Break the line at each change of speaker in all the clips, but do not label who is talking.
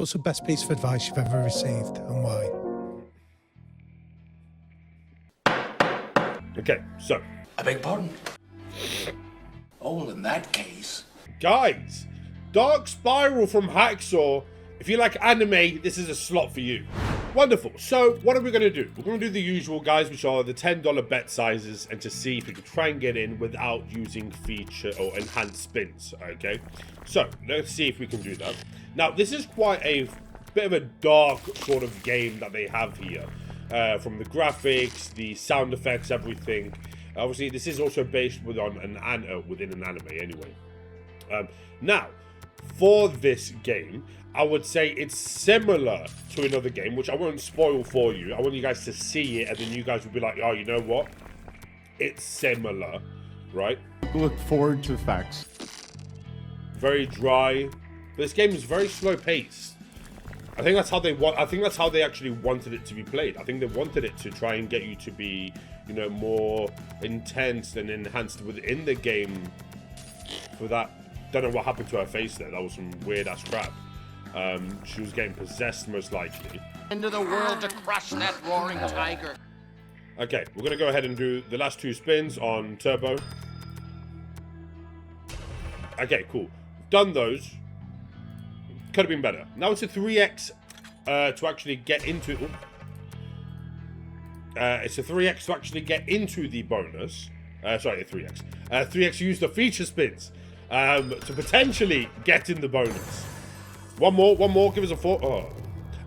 What's the best piece of advice you've ever received and why?
Okay, so.
I beg pardon? Oh, well, in that case.
Guys, Dark Spiral from Hacksaw. If you like anime, this is a slot for you. Wonderful. So, what are we going to do? We're going to do the usual, guys, which are the $10 bet sizes, and to see if we can try and get in without using feature or enhanced spins, okay? So, let's see if we can do that. Now, this is quite a bit of a dark sort of game that they have here. From the graphics, the sound effects, everything. Obviously, this is also based within an anime anyway. Now, for this game, I would say it's similar to another game, which I won't spoil for you. I want you guys to see it, and then you guys will be like, oh, you know what? It's similar, right?
Look forward to the facts.
Very dry. This game is very slow paced. I think that's how they want. I think that's how they actually wanted it to be played. I think they wanted it to try and get you to be, you know, more intense and enhanced within the game. For that, don't know what happened to her face there. That was some weird ass crap. She was getting possessed, most likely.
Into the world to crush that roaring tiger.
Okay, we're gonna go ahead and do the last 2 spins on turbo. Okay, cool. Done those. Could have been better. Now it's a 3x to actually get into. It's a 3x to actually get into the bonus. Sorry, a 3x. 3x use the feature spins to potentially get in the bonus. One more. Give us a 4. Oh,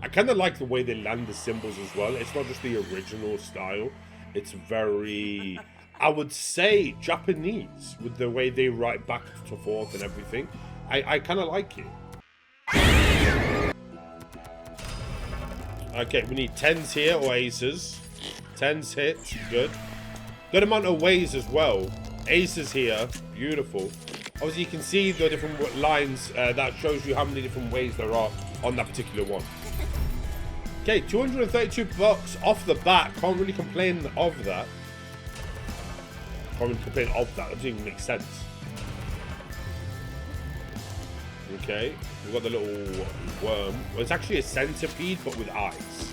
I kind of like the way they land the symbols as well. It's not just the original style. It's very, I would say, Japanese with the way they write back to forth and everything. I kind of like it. Okay, we need 10s here or aces. 10s hit, good. Good amount of ways as well. Aces here, beautiful. Obviously, you can see the different lines. That shows you how many different ways there are on that particular one. Okay, 232 bucks off the bat. Can't really complain of that. Can't really complain of that. That doesn't even make sense. Okay, we've got the little worm. Well, it's actually a centipede, but with eyes.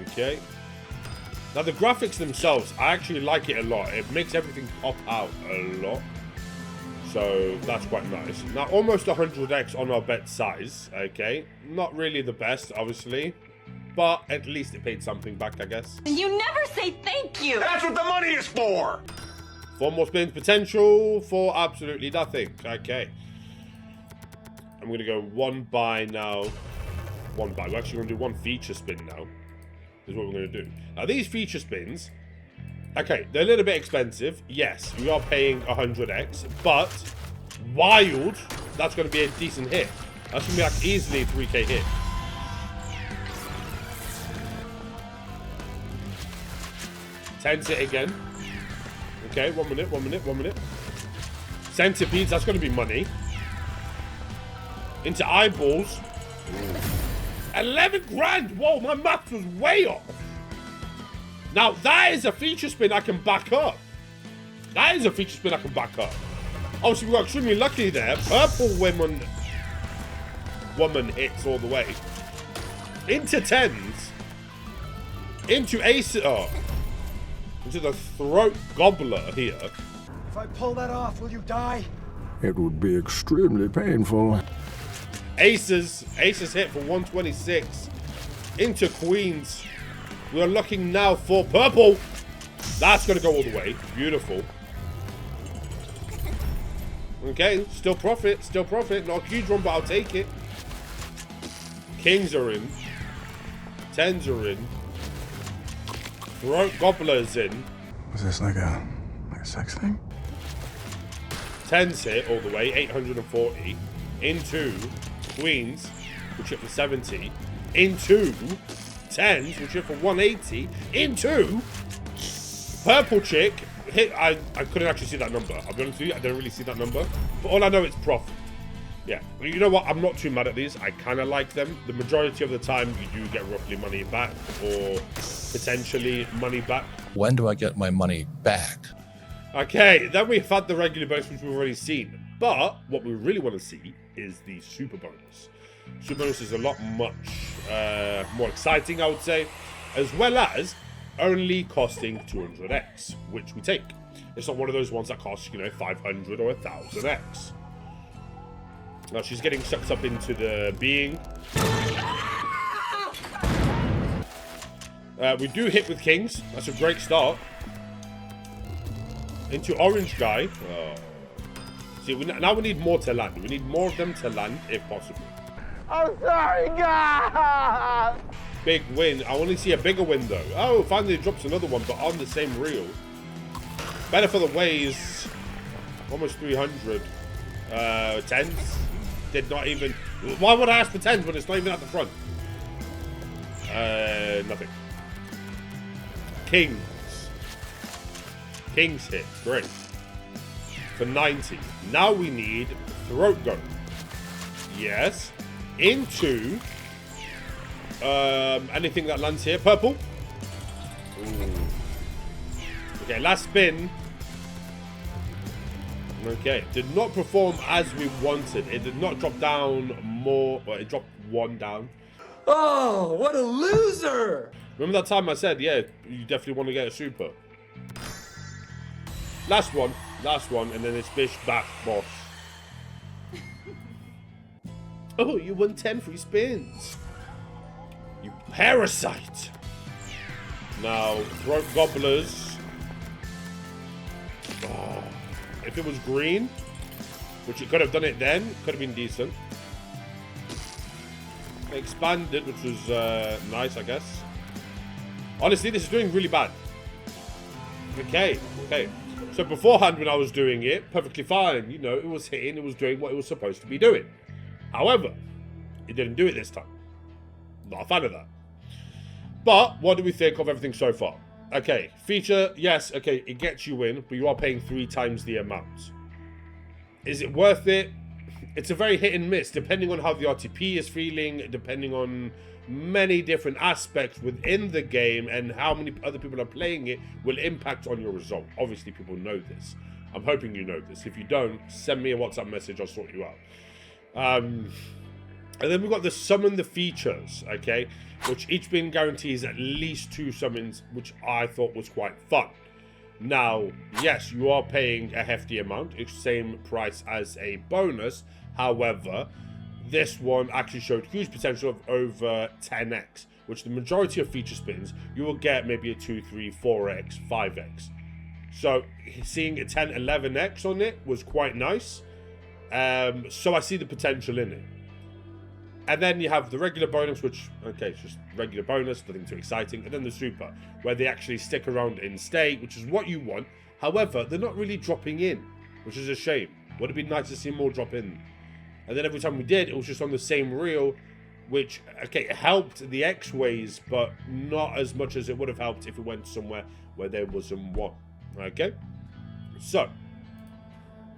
Okay. Now, the graphics themselves, I actually like it a lot. It makes everything pop out a lot. So, that's quite nice. Now, almost 100x on our bet size. Okay. Not really the best, obviously. But at least it paid something back, I guess.
You never say thank you!
That's what the money is for!
4 more spins potential for absolutely nothing. Okay. I'm going to go 1 buy now. 1 buy. We're actually going to do 1 feature spin now. Is what we're going to do. Now, these feature spins, okay, they're a little bit expensive. Yes, we are paying 100x, but wild, that's going to be a decent hit. That's going to be like easily a 3k hit. Tens it again. Okay, 1 minute. Centipedes, that's going to be money. Into eyeballs. 11 grand! Whoa, my math was way off. Now, that is a feature spin I can back up. Obviously, we got extremely lucky there. Purple woman hits all the way. Into 10s. Into ace. Oh. Into the throat gobbler here.
If I pull that off, will you die?
It would be extremely painful.
Aces hit for 126. Into queens. We are looking now for purple. That's going to go all the way. Beautiful. Okay, still profit. Not a huge one, but I'll take it. Kings are in. 10s are in. Throat gobbler's in.
Was this like a sex thing?
10s hit all the way. 840. Into queens, which hit for 70. Into 10s, which hit for 180. Into purple chick hit. I couldn't actually see that number. I'll be honest with you, I don't really see that number. But all I know, it's profit. Yeah, you know what? I'm not too mad at these. I kind of like them. The majority of the time, you do get roughly money back, or potentially money back.
When do I get my money back?
Okay, then we've had the regular bonus, which we've already seen. But what we really want to see is the super bonus. Super bonus is a lot much more exciting, I would say, as well as only costing 200x, which we take. It's not one of those ones that costs, you know, 500 or 1000x. Now she's getting sucked up into the being. We do hit with kings. That's a great start. Into orange guy. Oh. See, now we need more to land. We need more of them to land, if possible.
I'm sorry, God!
Big win. I want to see a bigger win, though. Oh, finally it drops another one, but on the same reel. Better for the ways. Almost 300. Tens. Did not even... Why would I ask for tens when it's not even at the front? Nothing. Kings. Kings hit. Great. For 90. Now we need throat gun. Yes. Into anything that lands here. Purple. Ooh. Okay, last spin. Okay, did not perform as we wanted. It did not drop down more. Well, it dropped one down.
Oh, what a loser!
Remember that time I said, yeah, you definitely want to get a super. Last one, and then it's bish, bash, boss. Oh, you won 10 free spins. You parasite. Now, throat gobblers. Oh, if it was green, which it could have done it then, could have been decent. Expanded, which was nice, I guess. Honestly, this is doing really bad. Okay. So beforehand, when I was doing it, perfectly fine. You know, it was hitting, it was doing what it was supposed to be doing. However, it didn't do it this time. Not a fan of that. But what do we think of everything so far? Okay, feature, yes, okay, it gets you in, but you are paying 3 times the amount. Is it worth it? It's a very hit and miss, depending on how the RTP is feeling, depending on many different aspects within the game, and how many other people are playing it will impact on your result. Obviously, people know this. I'm hoping you know this. If you don't, send me a WhatsApp message, I'll sort you out. And then we've got the summon the features, okay? Which each bin guarantees at least 2 summons, which I thought was quite fun. Now, yes, you are paying a hefty amount. It's same price as a bonus. However, this one actually showed huge potential of over 10x, which the majority of feature spins, you will get maybe a 2, 3, 4x, 5x. So, seeing a 10, 11x on it was quite nice. So I see the potential in it. And then you have the regular bonus, which, okay, it's just regular bonus, nothing too exciting. And then the super, where they actually stick around and stay, which is what you want. However, they're not really dropping in, which is a shame. Would have been nice to see more drop in. And then every time we did, it was just on the same reel, which, okay, it helped the X-ways, but not as much as it would have helped if it went somewhere where there wasn't one. Okay? So,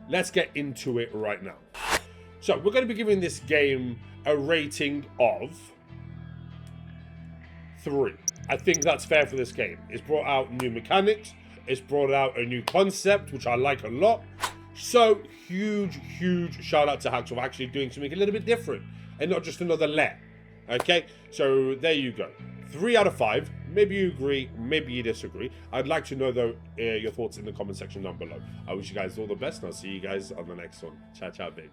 let's get into it right now. So, we're going to be giving this game a rating of 3. I think that's fair for this game. It's brought out new mechanics. It's brought out a new concept, which I like a lot. So, huge shout out to Hacksaw for actually doing something a little bit different and not just another let. Okay? So, there you go. 3 out of 5. Maybe you agree, maybe you disagree. I'd like to know, though, your thoughts in the comment section down below. I wish you guys all the best, and I'll see you guys on the next one. Ciao, ciao, baby.